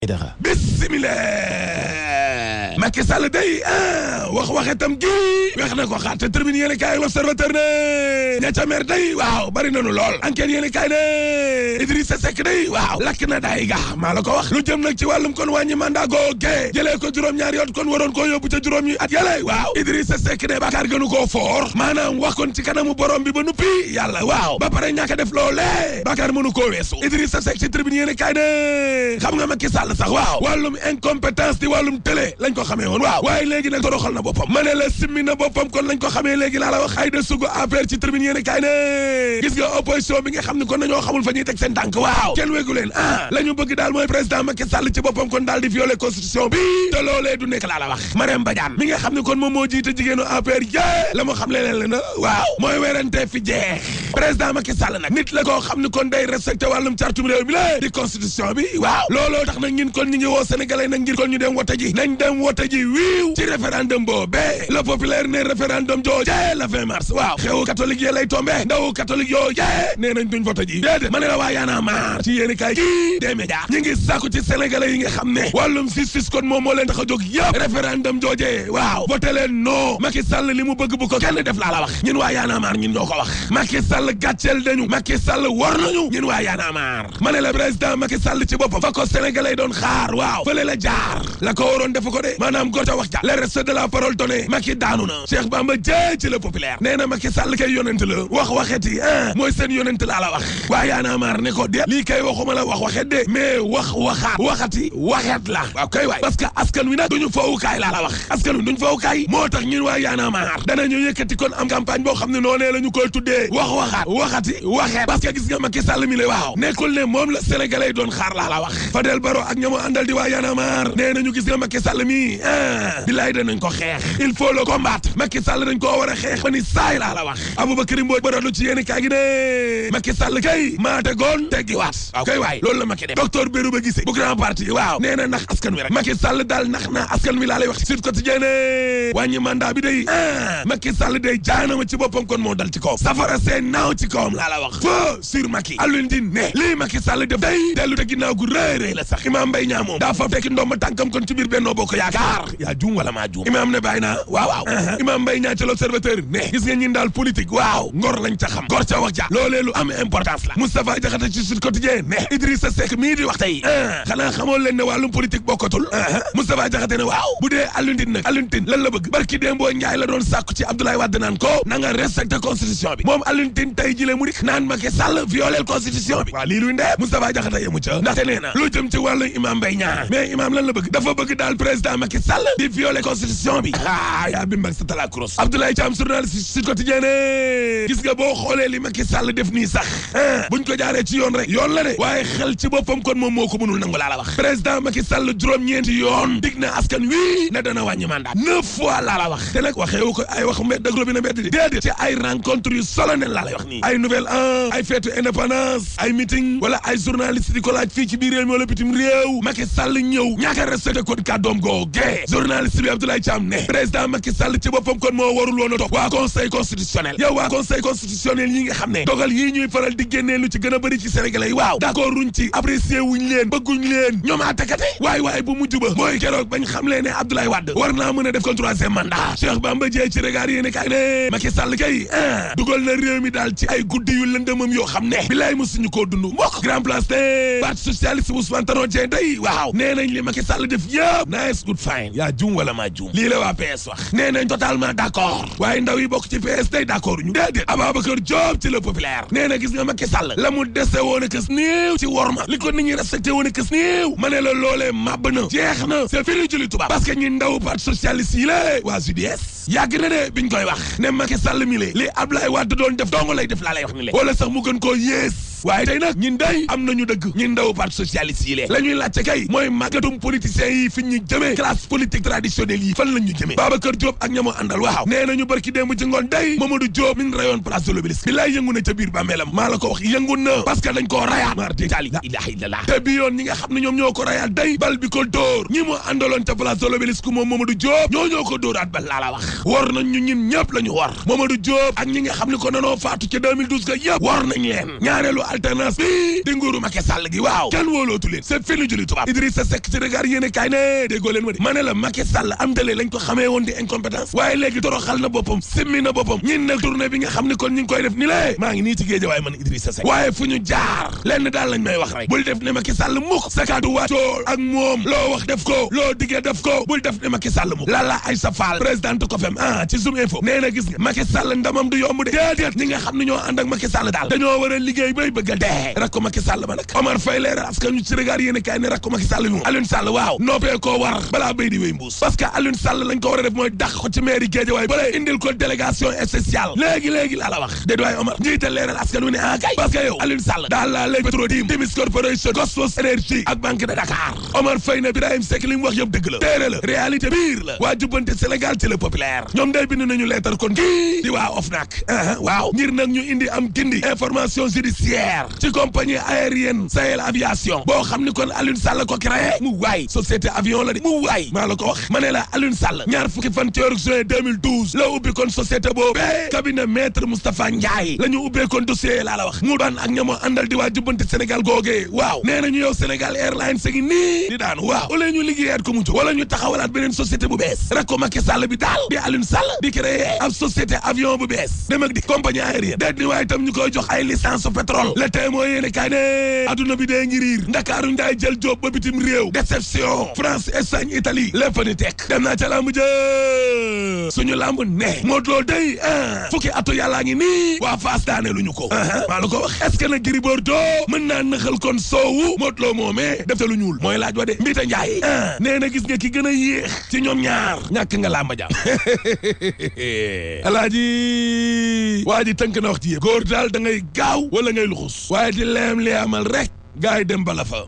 Aidara. bismillah Macky Sall day waxe tam gi wax na ko xaar te termine yéene kaay l'Observateur ne ña ca mer day waaw bari nañu lool enquête yéene kaay ne Idrissa Seck day waaw lakk na day ga maa la ko wax lu jëm nag ci wàllum kon wàññi mandat googe jëlee ko juróom-ñaari yoon kon waroon koo yóbbu ca juróom yi at yàlla waaw Idrissa Seck ne bàkkaar gënu koo foor maanaam wax kon ci kanamu borom bi ba nuppi yàlla waaw ba pare ñàkk a def loolee bàkkaar mënu koo weesu Idrissa Seck ci tribune yéene kaay ne xam nga Macky Sall sax waaw wàllum incompétence di wàllum télé lañ ko xamee woon waaw waaye léegi nag toroxal na boppam ma ne la simmi na boppam kon lañ ko xamee léegi laa la wax ay de sugu affaire ci tribune yéene kaay ne gis nga opposition bi nga xam ne kon nañoo xamul fa ñuy teg seen tànk waaw kenn wéegu leen la ñu bëgg daal mooy président Macky Sall ci boppam kon daal di violer constitution bi te loolee du nekk laa la wax Marème Badiane mi nga xam ne kon moom moo jiite jigéenu affaire yé la mu xam leen na waaw mooy werante fi jeex président Macky Sall nag nit la koo xam ne kon day respecté wàllum cartum réew mi la di constitution bi waaw looloo tax nag ñun kon ñu ngi woo sénégalais nag ngir kon ñu dem wote ji nañ dem wote ji wiiw ci référendum boobee le populaire ne référendum jooje le 20 mars waaw xewu catholique yi lay tombé ndaw catholique yoo jee nee nañ duñ vote ji déedéet ma ne la waa yaana maar ci yéeni kaay kii des médias ñu ngi sàkku ci sénégalais yi nga xam ne wàllum justice kon moom moo leen tax a jóg yëpp référendum jooje waaw voté leen non Macky Sall li mu bëgg bu ko kenn def laa la wax ñun waa yaana maar ñun ñoo ko wax Macky Sall gàcceel dañu Macky Sall war nañu ñun waa yaana maar ma ne la président Macky Sall ci boppam fa ko sénégalais doon xaar waaw fële la jaar la ko waroon defu ko de maanaam gor ca wax ja le reste de la parole donnée Macky daanu na Cheikh Bamba Dièye ci le populaire nee na Macky Sall kay yonent la wax waxeti mooy seen yonent laa la wax waa yaana maar ne ko de lii kay waxuma la wax waxet de mais waxaat waxati waxet la waaw kay waay parce que askan wi nag duñu fawukaay laa la wax askan wi duñu fawukaay moo tax ñun waa yaana maar danañu yëkkati kon am campagne boo xam ne noonee la ñu koy tuddee waxaat waxati waxet parce que gis nga Macky Sall mi la waaw nekkul ne moom la sénégalais doon xaar laa la wax Fadel Barro ak ñamo àndal di waa yaana maar nee nañu gis nga Macky Sall mi bilaay danañ ko xeex il faut le combattre Macky Sall dañ koo war a xeex ba ni saay laa la wax Aboubacry Mbodj baralu ci yéeni kaa gi ne Macky Sall kay maate goon teggi waat waaw kay waay loolu la Macky def docteur Béru ba gisee bu grand parti waaw nee na nax askan wi rek Macky Sall daal nax na askan wi laa lay wax Sud Quotidien wàññi mandat bi day Macky Sall day jaanama ci boppam kon moo dal ci kawam safara seen naaw ci kawam laa la wax feu sur Macky Alioune Tine ne lii Macky Sall def day dellu te ginnaaw gu rëy la sax Imam Mbaye Niang moom daa fa tekki ndomba tànkam kon ci biir Benno Bokk Yaakaar yaa juum wala maa juum Imam ne bàyyi naa waaw Imam Mbaye Niang ci l'Observateur ne gis nga ñin daal politique waaw ngor lañ ca xam ngor ca wax ja loolee lu am importance la Moustapha Diakhaté ci Sud Quotidien ne Idrissa Seck mii di wax tey xanaa xamoon leen ne wàllum politique bokkatul Moustapha Diakhaté ne waaw bu dee Alioune Tine nag Alioune Tine lan la bëgg barki Dembo Ndiaye la doon sàkku ci Abdoulaye Wade naan ko na nga respecté constitution bi moom Alioune Tine tey jile mu dik naan Macky Sall violé constitution bi waaw lii luy ndee Moustapha Diakhaté yemu ca ndaxte nee na lu jëm ci wàllu Imam Mbaye Niang mais Imam lan la bëgg dafa bëgg daal président Macky Sall di violé constitution bi yaa bimbag sa tala cross Abdoulaye Thiam journaliste Sud Quotidien gis nga boo xoolee li Macky Sall def nii sax buñ ko jaaree ci yoon rek yoon la de waaye xel ci boppam kon moom moo ko mënul nangu laa la wax président Macky Sall juróom-ñeenti yoon dig na askan wi ne dana wàññi mandat 9 fois laa la wax te nag waxeewu ko ay wax mbedd dëgg bi mbedd di déedéet ci ay rencontre yu solennel laa lay wax nii ay nouvelle an ay feetu indépendance ay meeting wala ay journaliste di ko laaj fii ci biir réew mi wala bitim réew Macky Sall ñëw ñaaka respecté kon kàddoom googe journaliste bi Abdoulaye Thiam ne président Macky Sall ci boppam kon moo warul woon a topp waa conseil constitutionnel yow waa conseil constitutionnel yi nga xam ne dogal yii ñuy faral di génnee lu ci gën a bëri ci sénégalais yi waaw d'accord ruñ ci apprécier wuñ leen bëgguñ leen ñoom àttekate waay bu mujj ba mooy keroog bañ xam lee ne Abdoulaye Wade war naa mën a def kon troisième mandat Cheikh Bamba Dièye ci regard yéene kaay ne Macky Sall kay dugal na réew mi daal ci ay guddi yu lëndëmam yoo xam ne bilaay musuñu koo dund mbokk grand place de parti socialiste Ousmane Tanor Dieng day waaw nee nañ li Macky Sall def yëpp nice good fine yaa juum wala maa juum lii la waa PS wax nee nañ totalement d'accord waaye ndaw yi bokk ci PS day d'accord ñu déedéet Ababacar Diop ci le populaire nee na gis nga Macky Sall la mu dese woon a kës néew ci worma li ko nit ñi respecté woon a kës néew ma ne la loolee màbb na jeex na c'est fini julli tubaab parce que ñi ndaw parti socialiste yi la waa UDS yàgg na de biñ koy wax ne Macky Sall mi le li Abdoulaye Wade doon def dong lay def laa lay wax ni le wala sax mu gën koo yées waaye tey nag ñun day am nañu dëgg ñun ndaw parti socialiste yi la ñuy laajte kay mooy màggatum politiciens yi fi ñu jëmee classe politique traditionnelle yi fan lañ ñu jëmee Babacar Diop ak ñamoo àndal waaw nee nañu barki démb ci ngoon day Mamadou Diop min rayoon place de l'Obélisque bi laay yëngu na ca biir bàmmeelam maa la ko wax yëngu na parce que dañ koo rayaat mar de tali la ilaha illallah te bi yoon ñi nga xam ne ñoom ñoo ko rayaat day bal bi ko dóor ñi mu àndaloon ca place de l'Obélisque moom Mamadou Diop ñoo ko dóoraat bal laa la wax war nañ ñu ñëpp la ñu war Mamadou Diop ak ñi nga xam ne ko nanoo faatu ca 2012 ga yëpp war nañ leen ñaareelu alternance bi di nguuru Macky Sall gi waaw kenn wóolootu leen c'est fini julli tubaab Idrissa Seck ci regard yéene kaay ne déggoo leen ma ne la Macky Sall am dalee lañ ko xamee woon di incompétence waaye léegi toroxal na boppam simmi na boppam ñin nag tournée bi nga xam ne kon ñu ngi koy def ni lée maa ngi nii ci géej waaye man Idrissa Seck waaye fu ñu jaar lenn daal lañ may wax rek bul def ne Macky Sall mukk sa kaddu waatool ak moom loo wax def ko loo diggee def ko bul def ne Macky Sall mukk Lalla Aïssa Fall présidente COFEM ci Zoom Info nee na gis nga Macky Sall ndamam du yomb de déedéet ñi nga xam ne ñoo ànd ak Macky Sall daal dañoo war a liggéey bay bëgg a dee rakko Macky Sall ba nag Omar Faye leeral askan ñu ci regard yéen kaay ne rakko Macky Sall ñu Alioune Sall waaw noppee koo war balaa béy di wéy mbuus parce que Alioune Sall lañ ko war a def mooy dàq ko ci mairie Guédiawaye ba lay indil ko délégation spéciale léegi laa la wax déet waay Omar njiital leeral askan wi ne kay parce que yow Alioune Sall daal laa lay Petro-Tim Timis Corporation Cosmos Énergie ak Banque de Dakar Omar Faye ne Birahim Seck li mu wax yëpp dëgg la téere la réalité biir la waa jubbante Sénégal ci le populaire ñoom day bind nañu leetar kon kii di waa OFNAC waaw ngir nag ñu indi am gindi information judiciaire ci compagnie aérienne Sahel Aviation boo xam ni kon Alioune Sall ko créé mu waay société avion la di mu waay maa la ko wax ma ne la Alioune Sall ñaar fukki fan ci weeru juin 2012 la ubbi kon société boobu cabinet maître Moustapha Ndiaye la ñu ubbee kon dossier laa la wax mu daan ak ñamoo àndal di waa jubbante Sénégal googee waaw nee nañu yow Sénégal Airlines ngi nii di daanu waaw wala ñu liggéeyaat ko mu jóg wala ñu taxawalaat beneen société bu bees rek ko Macky Sall bi daal di Alioune Sall di créé ab société avion bu bees dem ak di compagnie aérienne déet ni waaye itam ñu koy jox ay licence pétrole le témoin yéene kaay ne adduna bi dee ngi riir Ndakaaru njaay jël job ba bitim réew déception France Espagne Italie lépp ni tekk dem naa ca lamb jë suñu lamb ne Modou Lo day fukki atu yàllaa ngi nii waa Fass daane lu ñu ko maa la ko wax est-ce que nag Gris Bordeaux mën naa naxal kon soowu Modou Lo moomee def te lu ñuul mooy laaj wa de Mbita Njaay nee na gis nga ki gën a yéex ci ñoom ñaar ñàkk nga làmba jam alaaji waa ji tënk na wax ci yëpp góor daal da ngay gaaw wala ngay luxus waaye di leem-leemal rek gaay dem bala fa